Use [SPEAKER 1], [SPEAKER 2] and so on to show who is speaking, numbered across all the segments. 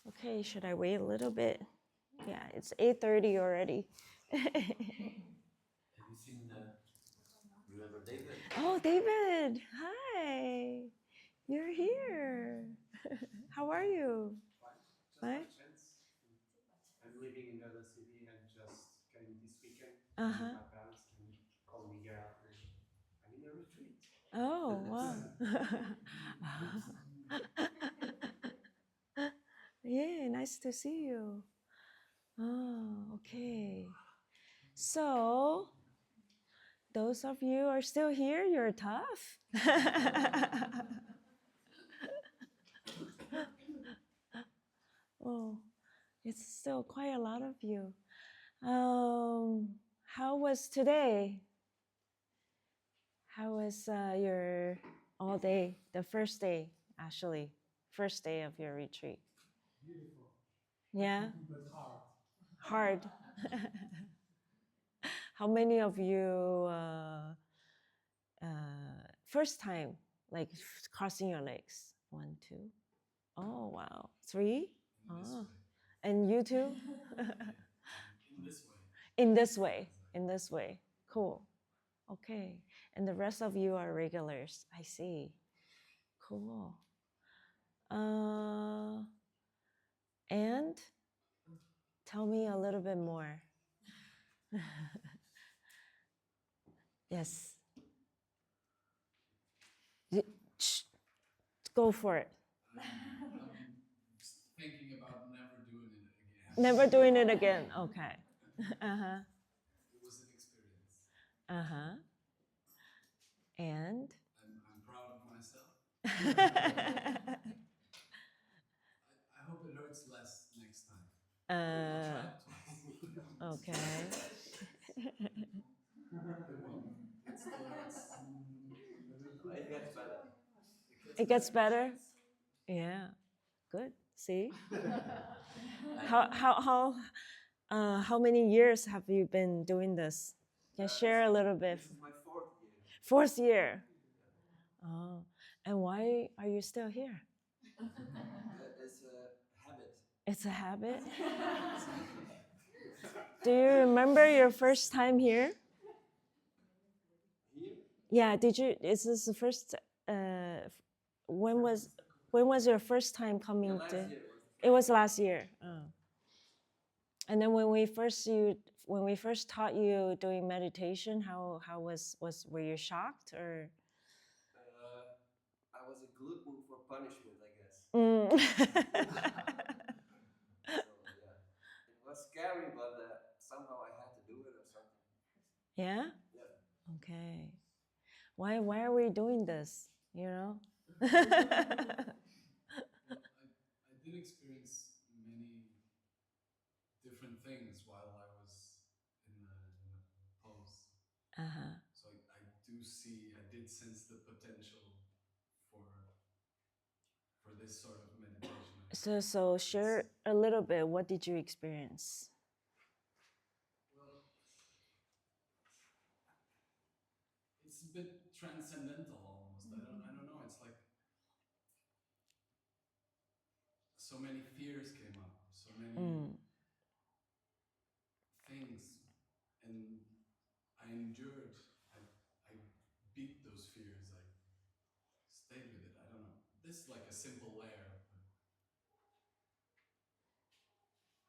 [SPEAKER 1] Okay, should I wait a little bit? Yeah, it's 8:30 already.
[SPEAKER 2] Have you seen, remember David?
[SPEAKER 1] Oh, David, hi. You're here. How are you?
[SPEAKER 3] Fine. Just by chance. I'm living in another city and just came this weekend
[SPEAKER 1] Uh-huh.
[SPEAKER 3] with my parents and called me here. I'm in a retreat.
[SPEAKER 1] Oh, wow. Yeah, nice to see you. Oh, okay. So, those of you who are still here, you're tough. Oh, it's still quite a lot of you. How was today? How was your all day, the first day, actually, first day of your retreat?
[SPEAKER 3] Beautiful.
[SPEAKER 1] Yeah?
[SPEAKER 3] But hard.
[SPEAKER 1] Hard. How many of you, first time, like crossing your legs? 1, 2. Oh, wow. 3? Oh. And you too?
[SPEAKER 2] In this way.
[SPEAKER 1] In this way. In this way. Cool. Okay. And the rest of you are regulars. I see. Cool. And tell me a little bit more. Yes. Go for it.
[SPEAKER 2] I'm thinking about never doing it again.
[SPEAKER 1] Never doing it again. Okay. Uh-huh.
[SPEAKER 2] It was an experience.
[SPEAKER 1] Uh-huh. And?
[SPEAKER 2] I'm proud of myself. I hope it hurts less next time. I'll try it twice.
[SPEAKER 1] Okay.
[SPEAKER 2] It won't. It still hurts.
[SPEAKER 3] It gets better.
[SPEAKER 1] It gets better? Yeah. Good. See? How many years have you been doing this? Can you share a little bit?
[SPEAKER 3] This is my 4th year.
[SPEAKER 1] 4th year. Oh. And why are you still here?
[SPEAKER 3] It's a habit.
[SPEAKER 1] It's a habit? Do you remember your first time here?
[SPEAKER 3] Here?
[SPEAKER 1] Yeah, did you, is this the first, when was your first time coming
[SPEAKER 3] Last
[SPEAKER 1] to?
[SPEAKER 3] year
[SPEAKER 1] It was last year. Oh. And then when we first taught you doing meditation, how were you shocked or?
[SPEAKER 3] I was a glutton for punishment, I guess. So yeah, it was scary, but somehow I had to do it or something.
[SPEAKER 1] Yeah?
[SPEAKER 3] Yeah.
[SPEAKER 1] Okay. Why are we doing this? You know?
[SPEAKER 2] Well, I did experience many different things while I was in the pose.
[SPEAKER 1] Uh-huh.
[SPEAKER 2] So I did sense the potential for this sort of meditation.
[SPEAKER 1] So share a little bit. What did you experience?
[SPEAKER 2] Well, it's a bit transcendental almost. I don't know. It's like so many fears came up, so many things, and I endured. I beat those fears. I stayed with it. I don't know. This is like a simple layer, but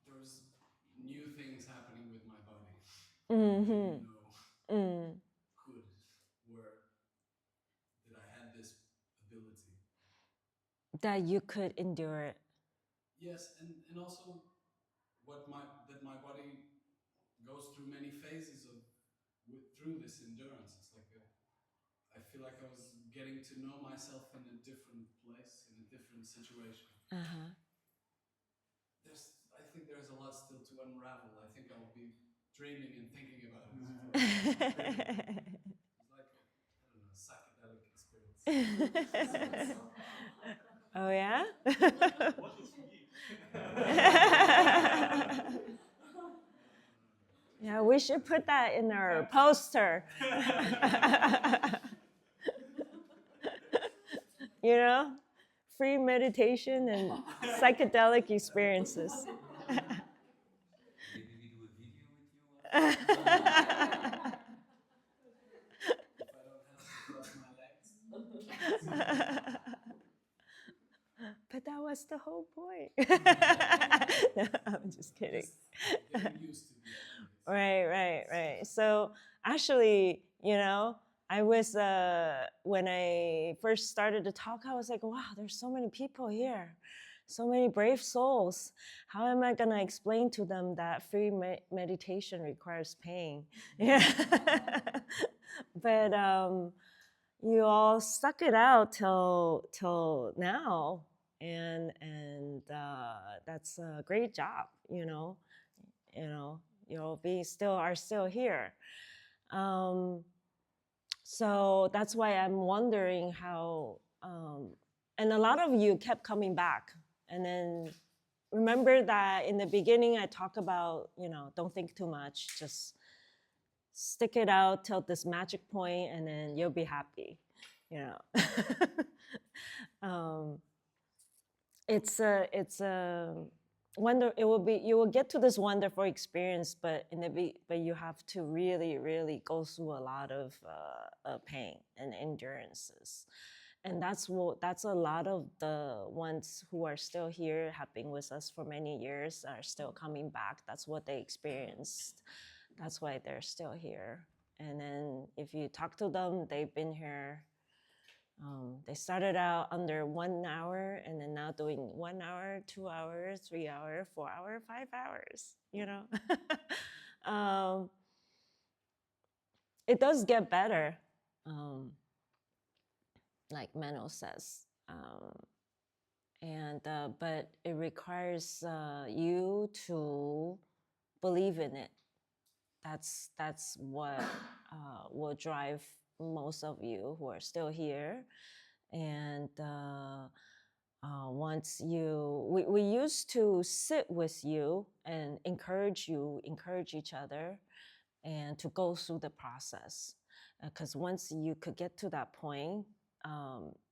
[SPEAKER 2] there was new things happening with my body. I didn't know that I had this ability.
[SPEAKER 1] That you could endure it.
[SPEAKER 2] Yes, and also that my body goes through many phases through this endurance. It's like I feel like I was getting to know myself in a different place, in a different situation.
[SPEAKER 1] Uh-huh.
[SPEAKER 2] I think there's a lot still to unravel. I think I'll be dreaming and thinking about it. It's like I don't know, psychedelic experience.
[SPEAKER 1] Oh yeah?
[SPEAKER 3] What is me?
[SPEAKER 1] Yeah, we should put that in our poster. You know, free meditation and psychedelic experiences.
[SPEAKER 4] Maybe we do a video with you.
[SPEAKER 2] If I don't have to cross my legs.
[SPEAKER 1] But that was the whole point. No, I'm just kidding.
[SPEAKER 2] Just getting used to the
[SPEAKER 1] Right. So actually, I was when I first started to talk, I was like, wow, there's so many people here, so many brave souls. How am I gonna explain to them that free meditation requires pain? Yeah. But you all stuck it out till now, and that's a great job. You'll are still here. So that's why I'm wondering how, and a lot of you kept coming back. And then remember that in the beginning, I talked about, don't think too much, just stick it out till this magic point and then you'll be happy, It's a wonder. You will get to this wonderful experience, but but you have to really go through a lot of pain and endurances, and that's a lot of the ones who are still here, have been with us for many years, are still coming back. That's what they experienced. That's why they're still here. And then if you talk to them, they've been here. They started out under 1 hour and then now doing 1 hour, 2 hours, 3 hours, 4 hours, 5 hours, It does get better, like Menno says. But it requires you to believe in it. That's what will drive most of you who are still here. And once we used to sit with you and encourage each other, and to go through the process. Because once you could get to that point,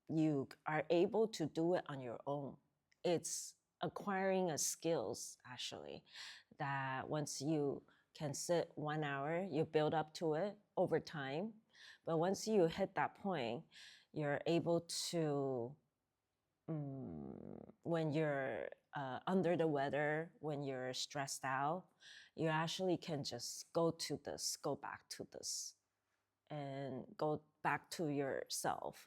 [SPEAKER 1] you are able to do it on your own. It's acquiring a skills, actually, that once you can sit 1 hour, you build up to it over time. But once you hit that point, you're able to, when you're under the weather, when you're stressed out, you actually can just go back to this, and go back to yourself,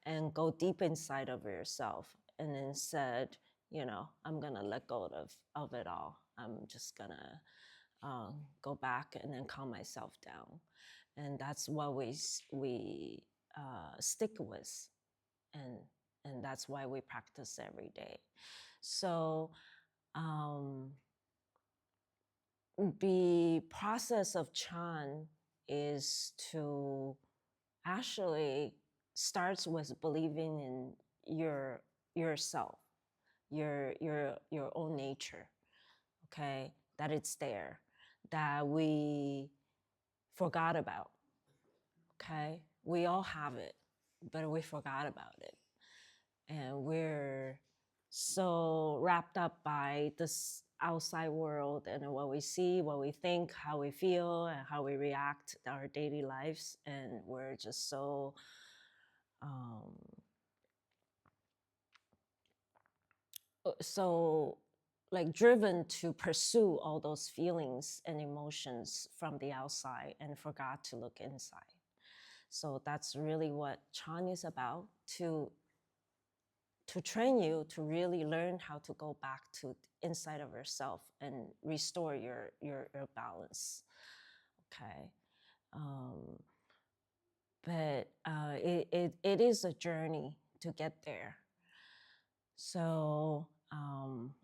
[SPEAKER 1] and go deep inside of yourself, and then said, I'm gonna let go of it all. I'm just gonna go back and then calm myself down. And that's what we stick with, and that's why we practice every day. So the process of Chan is to actually starts with believing in yourself, your own nature, okay, that it's there, that we forgot about, okay? We all have it, but we forgot about it. And we're so wrapped up by this outside world and what we see, what we think, how we feel, and how we react to our daily lives. And we're just so like driven to pursue all those feelings and emotions from the outside and forgot to look inside. So that's really what Chan is about, to train you to really learn how to go back to inside of yourself and restore your balance, okay? But it is a journey to get there. So,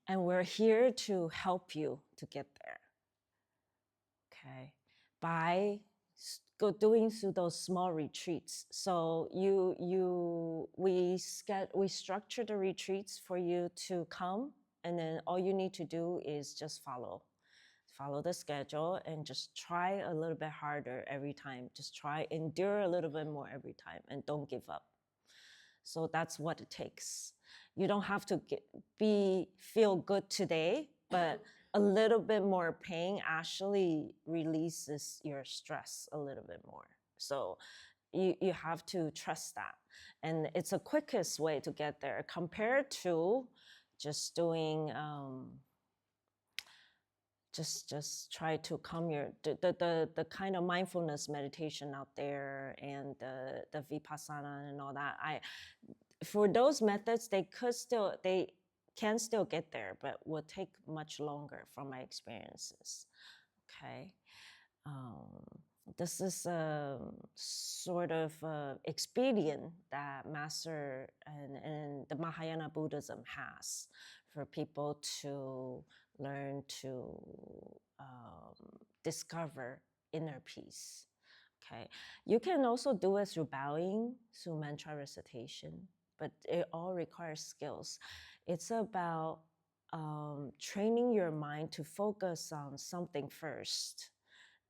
[SPEAKER 1] and we're here to help you to get there, okay? By doing through those small retreats. So we structure the retreats for you to come, and then all you need to do is just follow the schedule and just try a little bit harder every time. Just endure a little bit more every time, and don't give up. So that's what it takes. You don't have to feel good today, but a little bit more pain actually releases your stress a little bit more. So you have to trust that. And it's the quickest way to get there compared to just doing, just try to calm the kind of mindfulness meditation out there and the Vipassana and all that. For those methods, they can still get there, but will take much longer from my experiences. Okay. This is a sort of expedient that Master and the Mahayana Buddhism has for people to learn to discover inner peace. Okay, you can also do it through bowing, through mantra recitation, but it all requires skills. It's about training your mind to focus on something first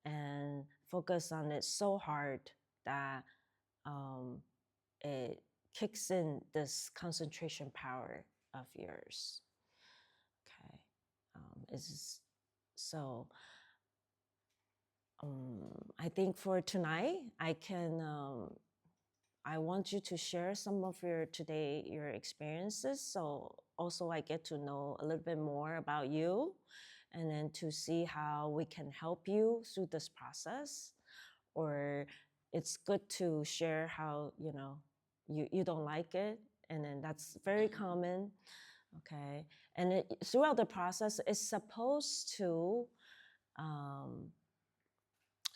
[SPEAKER 1] and focus on it so hard that it kicks in this concentration power of yours. Okay, I think for tonight, I want you to share some of your experiences. So also I get to know a little bit more about you, and then to see how we can help you through this process. Or it's good to share how, you don't like it, and then that's very common. Okay, and throughout the process, it's supposed to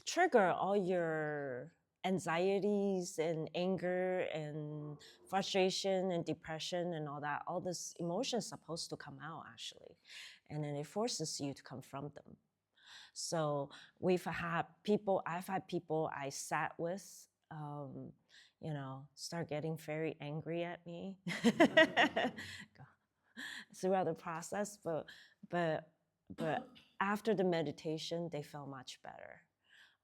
[SPEAKER 1] trigger all your anxieties and anger and frustration and depression and all that. All this emotion is supposed to come out, actually, and then it forces you to confront them. So I've had people I sat with, start getting very angry at me throughout the process, but after the meditation, they felt much better.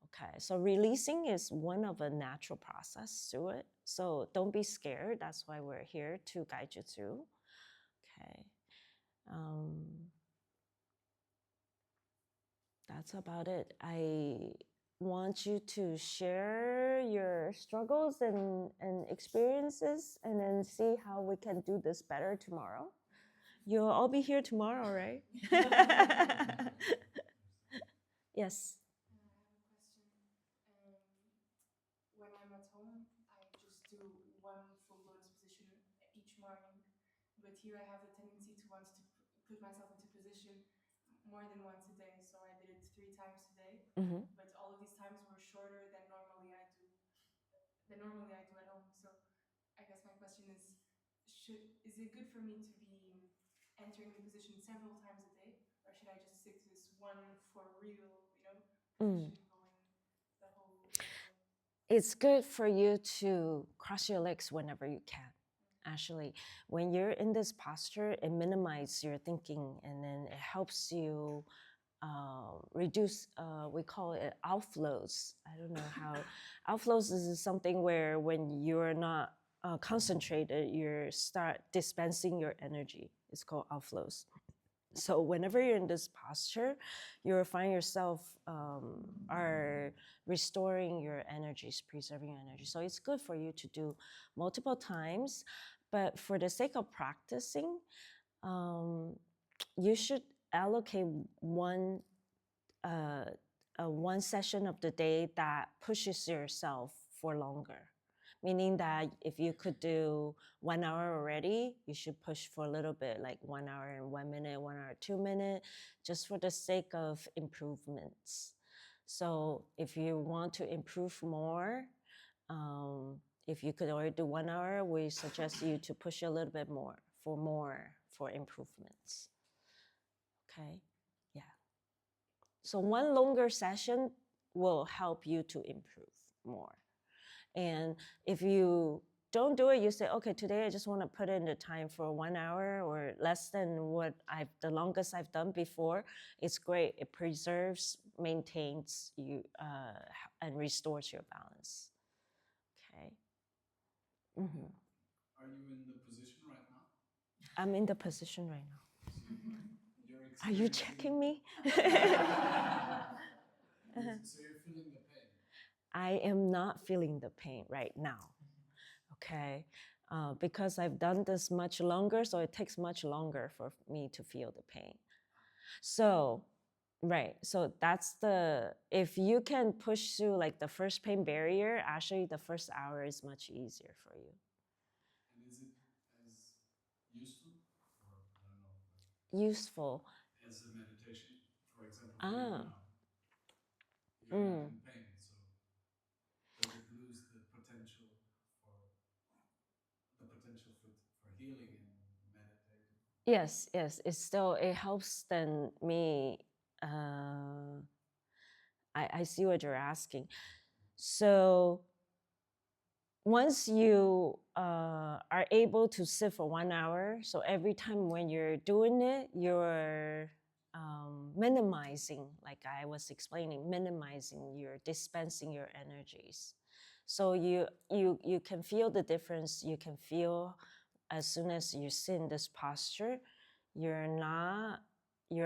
[SPEAKER 1] Okay, so releasing is one of a natural process through it. So don't be scared. That's why we're here, to guide you through. Okay. That's about it. I want you to share your struggles and experiences, and then see how we can do this better tomorrow. You'll all be here tomorrow, right? Yes.
[SPEAKER 5] When I'm at home, I just do one full lotus position each morning. But here I have the tendency to want to put myself into position more than once a day. So I did it 3 times a day.
[SPEAKER 1] Mm-hmm.
[SPEAKER 5] But all of these times were shorter than normally I do at home. So I guess my question is it good for me to be entering the position several times a day, or should I just stick to this one for real, position going the whole day?
[SPEAKER 1] It's good for you to cross your legs whenever you can. Actually, when you're in this posture, it minimizes your thinking, and then it helps you reduce, we call it outflows. I don't know how. Outflows is something where when you're not concentrated, you start dispensing your energy. It's called outflows. So whenever you're in this posture, you'll find yourself are restoring your energies, preserving your energy. So it's good for you to do multiple times, but for the sake of practicing, you should allocate one session of the day that pushes yourself for longer. Meaning that if you could do 1 hour already, you should push for a little bit, like 1 hour and 1 minute, 1 hour, 2 minutes, just for the sake of improvements. So if you want to improve more, if you could already do 1 hour, we suggest you to push a little bit more for improvements. Okay, yeah. So one longer session will help you to improve more. And if you don't do it, you say, okay, today I just want to put in the time for 1 hour or less than the longest I've done before. It's great. It preserves, maintains you, and restores your balance. Okay. Mm-hmm.
[SPEAKER 2] Are you in the position right now?
[SPEAKER 1] I'm in the position right now.
[SPEAKER 2] You're
[SPEAKER 1] Are you
[SPEAKER 2] experiencing-
[SPEAKER 1] checking me?
[SPEAKER 2] So you're feeling the pain.
[SPEAKER 1] I am not feeling the pain right now, okay? Because I've done this much longer, so it takes much longer for me to feel the pain. So, right, so that's if you can push through like the first pain barrier, actually the first hour is much easier for you.
[SPEAKER 2] And is it as useful, or I don't know,
[SPEAKER 1] Useful.
[SPEAKER 2] as a meditation, for example, for you now? You're not in pain, so does it lose the potential for healing and meditating?
[SPEAKER 1] Yes, it helps then me. I see what you're asking. So once you are able to sit for 1 hour, so every time when you're doing it, you're minimizing, like I was explaining, you're dispensing your energies. So you can feel the difference. You can feel as soon as you sit in this posture, your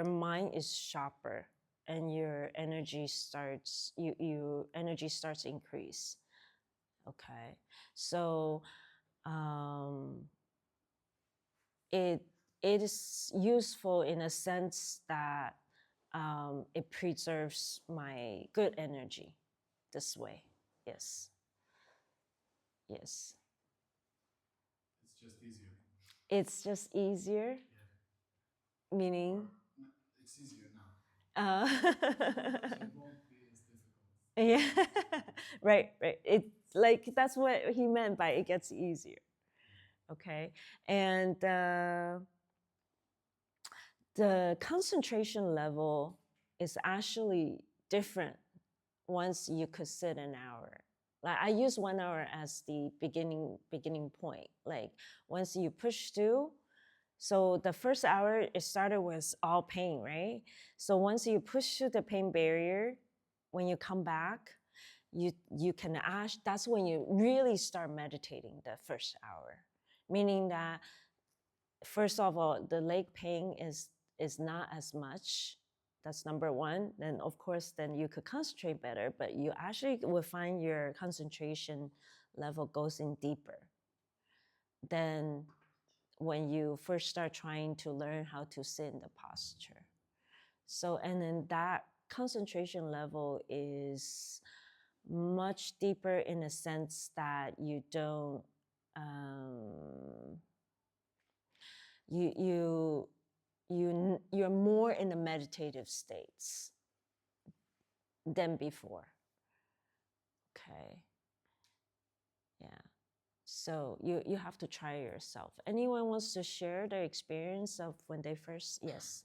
[SPEAKER 1] mind is sharper and your energy starts to increase. Okay, so it is useful in a sense that it preserves my good energy this way. Yes.
[SPEAKER 2] It's just easier.
[SPEAKER 1] It's just easier.
[SPEAKER 2] Yeah.
[SPEAKER 1] Meaning?
[SPEAKER 2] Or, it's easier now. So it won't be as difficult.
[SPEAKER 1] Yeah, right. It's like that's what he meant by it gets easier. Okay, and the concentration level is actually different once you could sit an hour. Like I use 1 hour as the beginning point. Like once you push through, so the first hour it started with all pain, right? So once you push through the pain barrier, when you come back, you can that's when you really start meditating the first hour. Meaning that first of all, the leg pain is not as much. That's number one. Then of course, then you could concentrate better, but you actually will find your concentration level goes in deeper than when you first start trying to learn how to sit in the posture. So, and then that concentration level is much deeper in a sense that you don't, you're more in the meditative states than before. Okay. Yeah. So you have to try yourself. Anyone wants to share their experience of when they first? Yes.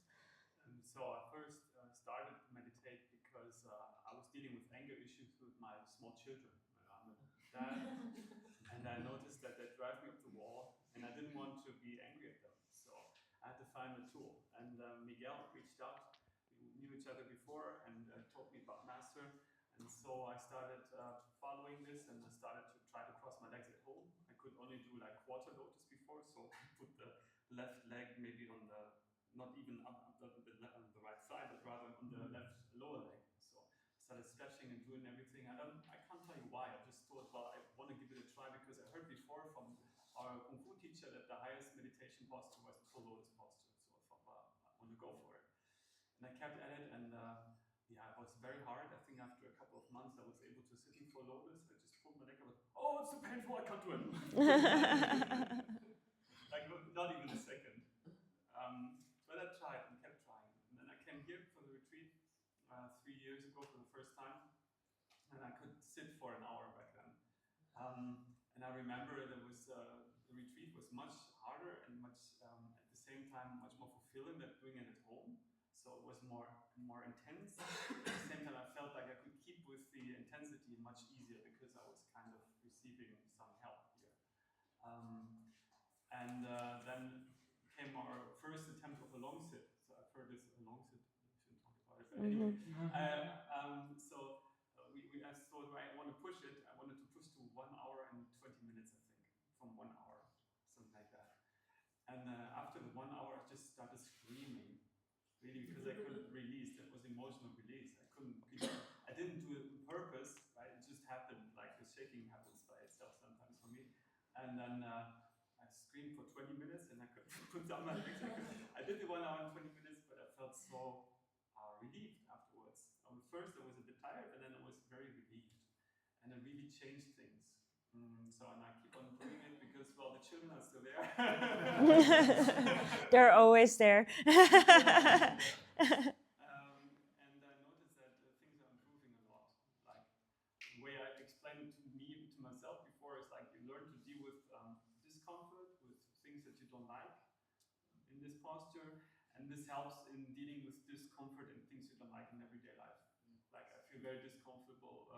[SPEAKER 3] So I first started to meditate because I was dealing with anger issues with my small children. I'm a dad, and I noticed that they drive me up the wall, and I didn't want to be angry at them. So I had to find a tool. And Miguel reached out. We knew each other before, and told me about Master. And so I started following this, and I started to try to cross my legs at home. I could only do like quarter lotus before, so I put the left leg maybe on the, not even up on the right side, but rather on the left lower leg. So I started stretching and doing everything. I can't tell you why. I just thought, well, I want to give it a try because I heard before from our Kung Fu teacher that the highest meditation posture was the full lotus posture. So I thought, well, I want to go for it. And I kept at it, and yeah, it was very hard. I think after a couple of months, I was able to sit in full lotus. I just pulled my leg up. Oh, it's so painful! I can't do it. Like not even a second. But I tried and kept trying. And then I came here for the retreat 3 years ago for the first time, and I could sit for an hour back then. And I remember there was the retreat was much harder and much at the same time much more fulfilling than doing it at home. So it was more intense. At the same time, I felt like I could keep with the intensity much easier because I was kind of receiving some help here. And then came our first attempt of a long sit. So I've heard this a long sit. I shouldn't talk about it, but anyway. So I thought, right, I want to push it. I wanted to push to 1 hour and 20 minutes, I think, from 1 hour, something like that. And And after the 1 hour, I just started screaming, really, because I couldn't release. That was emotional release. I didn't do it on purpose, right? It just happened, like the shaking happens by itself sometimes for me. And then I screamed for 20 minutes and I could put down my legs. I did the 1 hour and 20 minutes, but I felt so relieved afterwards. First, I was a bit tired, and then I was very relieved. And it really changed things. So, and I keep on doing it because, well, the children are still there.
[SPEAKER 1] They're always there.
[SPEAKER 3] And I noticed that things are improving a lot. Like the way I explained it to myself before is like you learn to deal with discomfort, with things that you don't like in this posture, and this helps in dealing with discomfort and things you don't like in everyday life. Like I feel very discomfortable,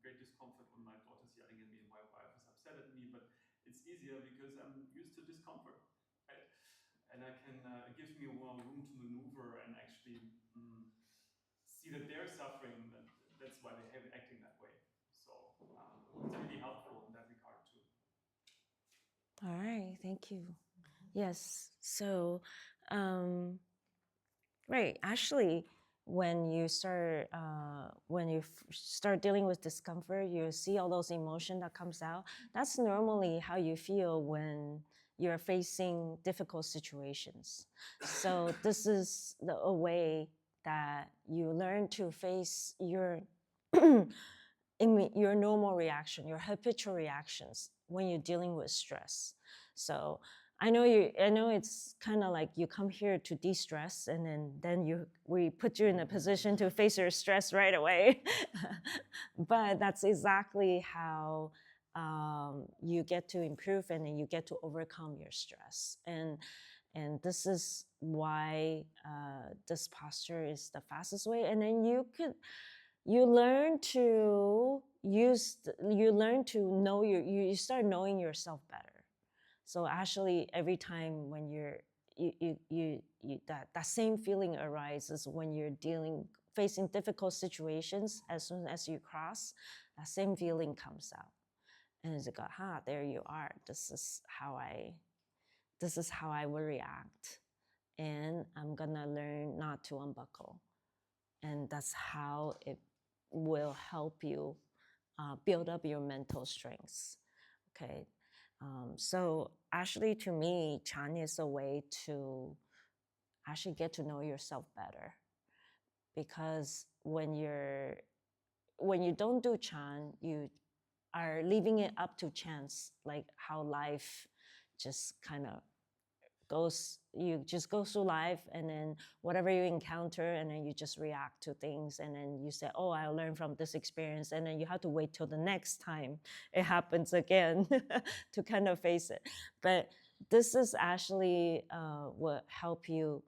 [SPEAKER 3] great discomfort when my daughter's yelling at me and my wife is upset at me, but it's easier because I'm used to discomfort, right? And I can, it gives me more room to maneuver and actually see that they're suffering. That's why they're acting that way. So it's really helpful in that regard too.
[SPEAKER 1] All right, thank you. Yes, so, right, actually, when you start dealing with discomfort, you see all those emotions that comes out. That's normally how you feel when you're facing difficult situations. So this is a way that you learn to face your your normal reaction, your habitual reactions when you're dealing with stress. So I know it's kind of like you come here to de-stress, and then we put you in a position to face your stress right away. But that's exactly how you get to improve, and then you get to overcome your stress. And this is why this posture is the fastest way. And then you learn to know you start knowing yourself better. So actually, every time when that same feeling arises when you're facing difficult situations, as soon as you cross, that same feeling comes out, and it's like, there you are. This is how I will react, and I'm gonna learn not to unbuckle, and that's how it will help you build up your mental strengths. Okay. So actually, to me, Chan is a way to actually get to know yourself better, because when you don't do Chan, you are leaving it up to chance, like how life just kind of you just go through life, and then whatever you encounter, and then you just react to things, and then you say, oh, I'll learn from this experience, and then you have to wait till the next time it happens again to kind of face it. But this is actually what help you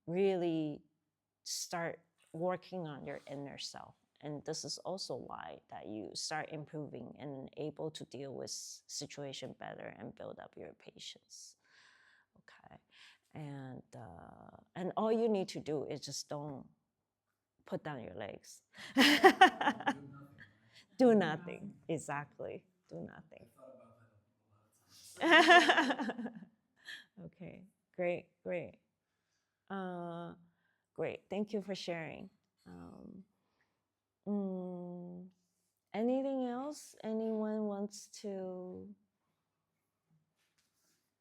[SPEAKER 1] really start working on your inner self. And this is also why that you start improving and able to deal with situation better and build up your patience. Okay, and all you need to do is just don't put down your legs. Do nothing. Exactly. Do nothing.
[SPEAKER 2] I thought about that a lot of times.
[SPEAKER 1] Okay, great. Great, thank you for sharing. Anything else anyone wants to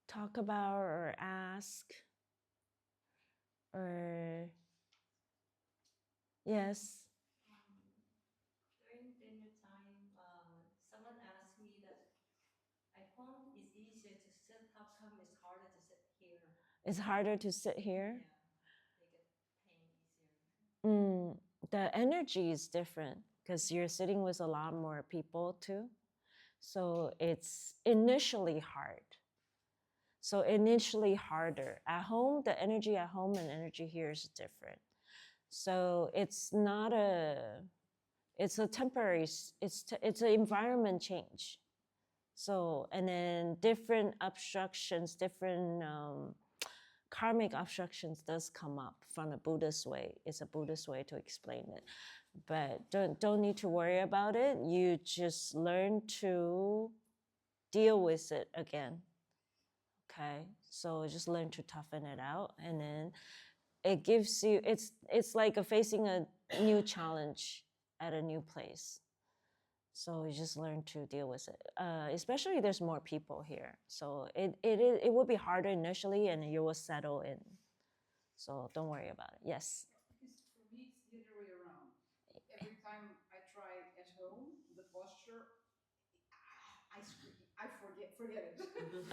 [SPEAKER 1] talk about or ask? Or yes?
[SPEAKER 6] During dinner time, someone asked me that at home it's easier to sit. How come it's harder to sit here?
[SPEAKER 1] It's harder to sit here?
[SPEAKER 6] Yeah, they get pain easier.
[SPEAKER 1] The energy is different because you're sitting with a lot more people too. So it's initially hard. So initially harder. At home, the energy at home and energy here is different. So it's a temporary, it's an environment change. So, and then different obstructions, different karmic obstructions does come up from a Buddhist way. It's a Buddhist way to explain it. But don't need to worry about it. You just learn to deal with it again. Okay, so just learn to toughen it out, and then it gives you, it's like facing a new challenge at a new place. So you just learn to deal with it. Especially there's more people here, so it will be harder initially, and you will settle in. So don't worry about it. Yes.
[SPEAKER 7] Because for me, it's the other way around. Every time I try at home, the posture, I forget it.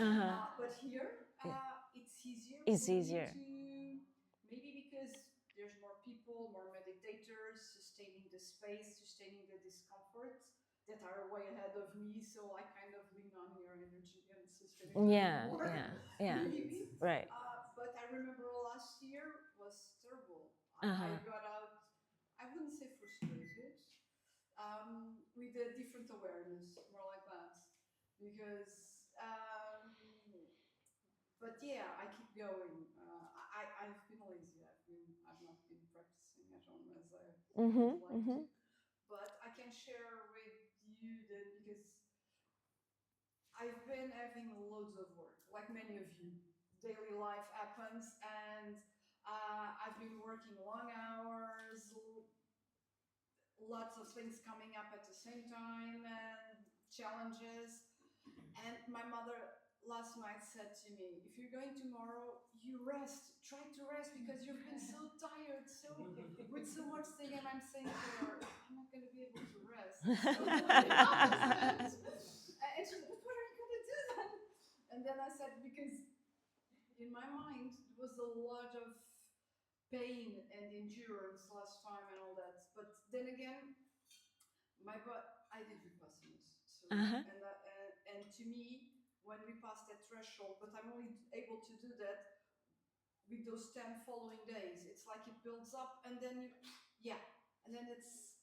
[SPEAKER 1] Uh-huh.
[SPEAKER 7] But here,
[SPEAKER 1] Yeah.
[SPEAKER 7] it's easier
[SPEAKER 1] It's
[SPEAKER 7] for
[SPEAKER 1] easier.
[SPEAKER 7] me to, maybe because there's more people, more meditators, sustaining the space, sustaining the discomfort that are way ahead of me. So I kind of lean on your energy and sustain it
[SPEAKER 1] Yeah,
[SPEAKER 7] more.
[SPEAKER 1] yeah,
[SPEAKER 7] Maybe.
[SPEAKER 1] right.
[SPEAKER 7] But I remember last year was terrible.
[SPEAKER 1] Uh-huh.
[SPEAKER 7] I got out, I wouldn't say frustrated, with a different awareness, more like that. Because, but yeah, I keep going. I've been lazy. I've not been practicing at home as I would like to. But I can share with you that because I've been having loads of work, like many of you. Daily life happens, and I've been working long hours, lots of things coming up at the same time, and challenges. And my mother last night said to me, if you're going tomorrow, you rest. Try to rest because you've been so tired, so with so much thing. And I'm saying to her, I'm not going to be able to rest. So and she said, but what are you going to do then? And then I said, because in my mind, there was a lot of pain and endurance last time and all that. But then again, I did Vipassanas. So,
[SPEAKER 1] Uh-huh.
[SPEAKER 7] and to me, when we pass that threshold, but I'm only able to do that with those 10 following days. It's like it builds up and then and then it's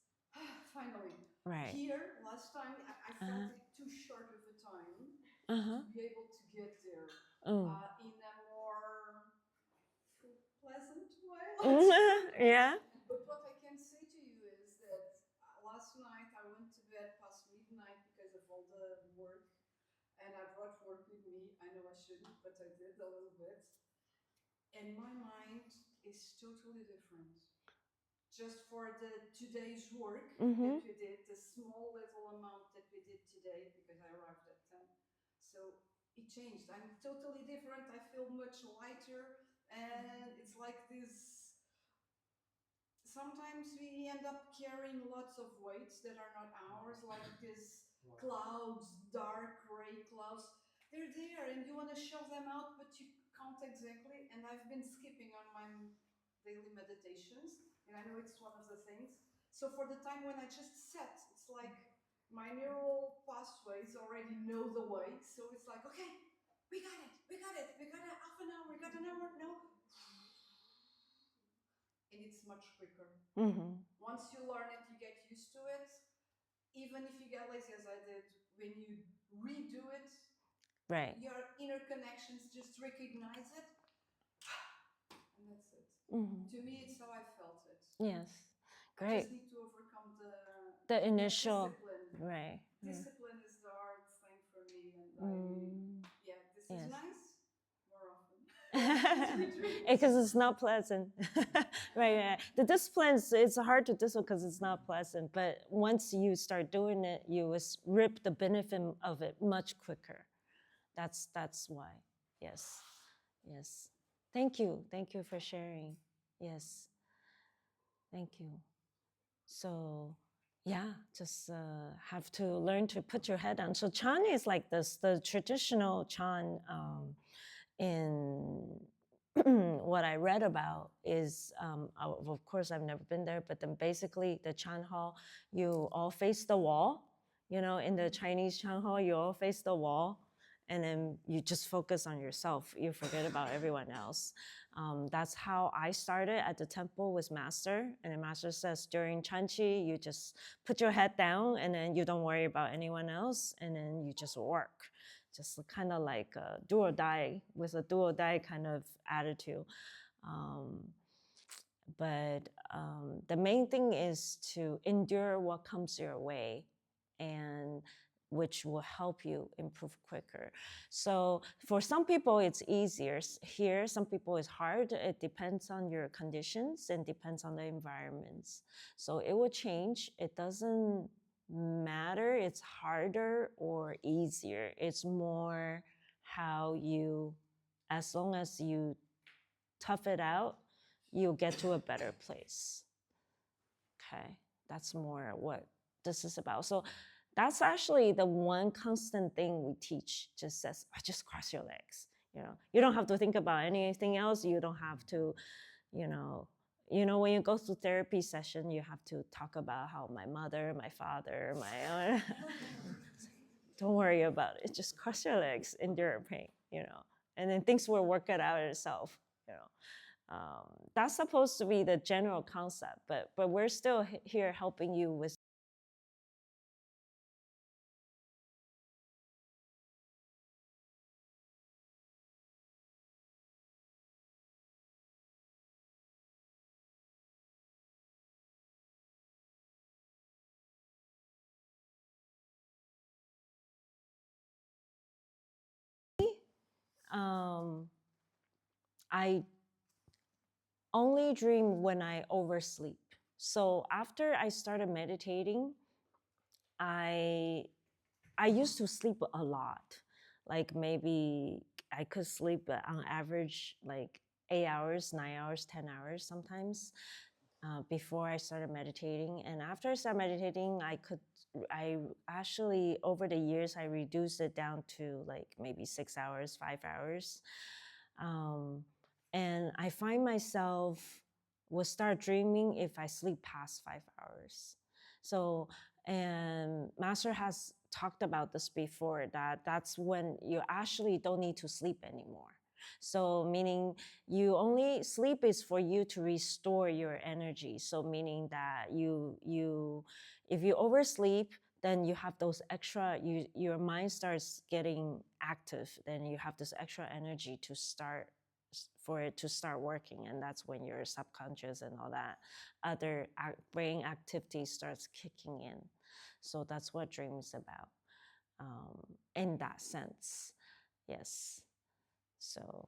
[SPEAKER 7] finally.
[SPEAKER 1] Right.
[SPEAKER 7] Here, last time, I felt it too short of a time
[SPEAKER 1] Uh-huh.
[SPEAKER 7] to be able to get there
[SPEAKER 1] Oh.
[SPEAKER 7] in a more pleasant way. Let's say.
[SPEAKER 1] Yeah.
[SPEAKER 7] But what I can say to you is that last night I went to bed past midnight because of all the work, and I brought work with me. I know I shouldn't, but I did a little bit. And my mind is totally different. Just for the today's work that we did, the small little amount that we did today, because I arrived at 10. So it changed. I'm totally different. I feel much lighter, and it's like this. Sometimes we end up carrying lots of weights that are not ours, like these clouds, dark gray clouds. They're there and you want to shove them out, but you can't exactly. And I've been skipping on my daily meditations, and I know it's one of the things. So for the time when I just sat, it's like my neural pathways already know the way. So it's like, okay, we got it, we got it, we got half an hour, we got an hour, no. And it's much quicker. Once you learn it, you get used to it. Even if you get lazy, as I did, when you redo it,
[SPEAKER 1] Right.
[SPEAKER 7] your inner connections just recognize it, and that's it. To me, it's how I felt it.
[SPEAKER 1] Yes.
[SPEAKER 7] I
[SPEAKER 1] Great.
[SPEAKER 7] just need to overcome
[SPEAKER 1] The initial.
[SPEAKER 7] discipline.
[SPEAKER 1] Right.
[SPEAKER 7] Discipline is the hard thing for me, and this is
[SPEAKER 1] Yes.
[SPEAKER 7] nice. More often.
[SPEAKER 1] Because it's not pleasant. Right. The disciplines, it's hard to discipline because it's not pleasant. But once you start doing it, you will reap the benefit of it much quicker. That's why. Yes. Yes. Thank you. Thank you for sharing. Yes. Thank you. So yeah, just have to learn to put your head down. So Chan is like this, the traditional Chan in what I read about is, of course, I've never been there, but then basically the Chan Hall, you all face the wall. You know, in the Chinese Chan Hall, you all face the wall, and then you just focus on yourself. You forget about everyone else. That's how I started at the temple with Master. And the Master says during Chanchi, you just put your head down and then you don't worry about anyone else. And then you just work. Just kind of like a do or die, with a do or die kind of attitude. But the main thing is to endure what comes your way. And which will help you improve quicker. So for some people, it's easier. Here, some people it's hard. It depends on your conditions and depends on the environments. So it will change. It doesn't matter. It's harder or easier. It's more how you, as long as you tough it out, you'll get to a better place. Okay, that's more what this is about. So that's actually the one constant thing we teach. Just says, just cross your legs. You don't have to think about anything else. You don't have to, when you go through therapy session, you have to talk about how my mother, my father, don't worry about it. Just cross your legs, endure pain, and then things will work it out itself, That's supposed to be the general concept, but we're still here helping you with I only dream when I oversleep. So after I started meditating, I used to sleep a lot. Like maybe I could sleep on average like 8 hours, 9 hours, 10 hours sometimes before I started meditating. And after I started meditating, I actually, over the years, I reduced it down to like maybe 6 hours, 5 hours. And I find myself will start dreaming if I sleep past 5 hours. So, and Master has talked about this before, that's when you actually don't need to sleep anymore. So meaning you only sleep is for you to restore your energy. So meaning that if you oversleep, then you have those extra, your mind starts getting active, then you have this extra energy for it to start working. And that's when your subconscious and all that other brain activity starts kicking in. So that's what dream is about, in that sense. Yes. So